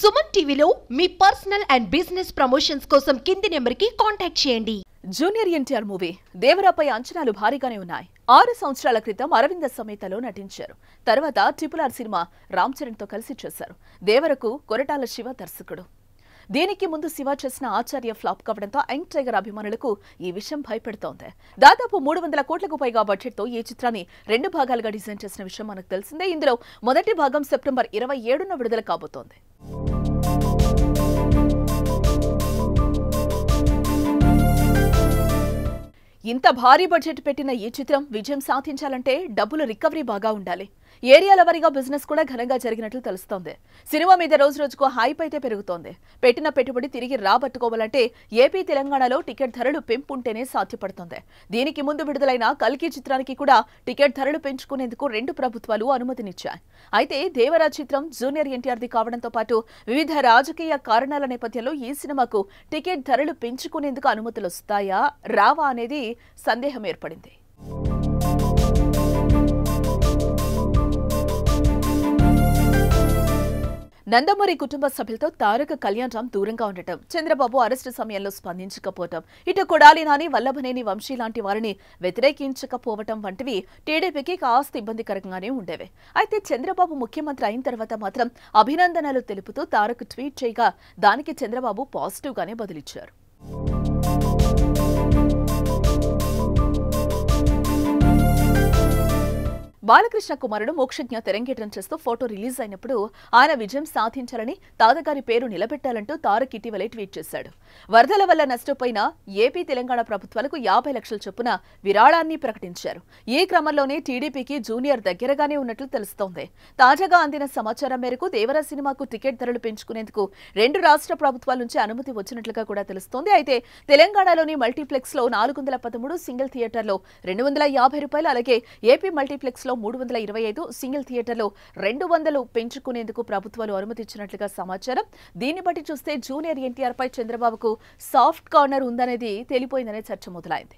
సుమన్ టీవీలో మీ personal and business promotions కోసం కింది నెంబర్కి కాంటాక్ట్ చేయండి. జూనియర్ ఎన్టీఆర్ మూవీ దేవరాపై అంచనాలు భారీగానే ఉన్నాయి. 6 సంవత్సరాల క్రితం అరవింద సమేతలో నటించారు. తర్వాత RRR సినిమా రామ్ చరణ్ తో కలిసి చేశారు. దేవరకు కొరటాల శివ దర్శకుడు. దీనికి ముందు శివ చేసిన ఆచార్య ఫ్లాప్ కావడంతో యంగ్ టైగర్ అభిమానులకు ఈ విషయం భయపెడుతోంది. దాదాపు 300 కోట్లకు పైగా బడ్జెట్ తో ఈ చిత్రాన్ని 2 భాగాలుగా డిజైన్ చేసిన విషయం మనకు తెలిసిందే. ఇందులో మొదటి భాగం సెప్టెంబర్ 27న విడుదల కాబోతోంది. ఇంత భారీ బడ్జెట్ పెట్టిన ఈ చిత్రం విజయం సాధించాలంటే డబ్బుల రికవరీ బాగా ఉండాలి. ఏరియాల వారీగా బిజినెస్ కూడా ఘనంగా జరిగినట్లు తెలుస్తోంది. సినిమా మీద రోజు రోజుకు హైప్ అయితే పెరుగుతోంది. పెట్టిన పెట్టుబడి తిరిగి రాబట్టుకోవాలంటే ఏపీ తెలంగాణలో టికెట్ ధరలు పెంపుంటేనే సాధ్యపడుతోంది. దీనికి ముందు విడుదలైన కల్కి చిత్రానికి కూడా టికెట్ ధరలు పెంచుకునేందుకు 2 ప్రభుత్వాలు అనుమతినిచ్చాయి. అయితే దేవరా చిత్రం జూనియర్ ఎన్టీఆర్ది కావడంతో పాటు వివిధ రాజకీయ కారణాల నేపథ్యంలో ఈ సినిమాకు టికెట్ ధరలు పెంచుకునేందుకు అనుమతులు వస్తాయా రావా అనేది సందేహం ఏర్పడింది. నందమూరి కుటుంబ సభ్యులతో తారక కళ్యాణ్ రామ్ దూరంగా ఉండటం, చంద్రబాబు అరెస్టు సమయంలో స్పందించకపోవటం, ఇటు కొడాలి నాని, వల్లభనేని వంశీ లాంటి వారిని వ్యతిరేకించకపోవటం వంటివి టీడీపీకి కాస్త ఇబ్బందికరంగానే ఉండేవి. అయితే చంద్రబాబు ముఖ్యమంత్రి అయిన తర్వాత మాత్రం అభినందనలు తెలుపుతూ తారక్ ట్వీట్ చేయగా దానికి చంద్రబాబు పాజిటివ్ గానే బదులిచ్చారు. బాలకృష్ణ కుమారుడు మోక్షజ్ఞ తెరంగేట్రం చేస్తూ ఫోటో రిలీజ్ అయినప్పుడు ఆయన విజయం సాధించాలని, తాతగారి పేరు నిలబెట్టాలంటూ తారక్ ఇటీవలే ట్వీట్ చేశాడు. వరదల వల్ల నష్టపోయిన ఏపీ తెలంగాణ ప్రభుత్వాలకు 50 లక్షల చొప్పున విరాళాన్ని ప్రకటించారు. ఈ క్రమంలోనే టీడీపీకి జూనియర్ దగ్గరగానే ఉన్నట్లు తెలుస్తోంది. తాజాగా అందిన సమాచారం మేరకు దేవరా సినిమాకు టికెట్ ధరలు పెంచుకునేందుకు 2 రాష్ట్ర ప్రభుత్వాల నుంచి అనుమతి వచ్చినట్లుగా కూడా తెలుస్తోంది. అయితే తెలంగాణలోని మల్టీప్లెక్స్ లో 413, సింగిల్ థియేటర్లో 250 రూపాయలు, అలాగే ఏపీ మల్టీప్లెక్స్ లో 325, సింగిల్ థియేటర్లో 200 పెంచుకునేందుకు ప్రభుత్వాలు అనుమతించినట్లుగా సమాచారం. దీన్ని బట్టి చూస్తే జూనియర్ ఎన్టీఆర్ పై చంద్రబాబుకు సాఫ్ట్ కార్నర్ ఉందనేది తేలిపోయిందనే చర్చ మొదలైంది.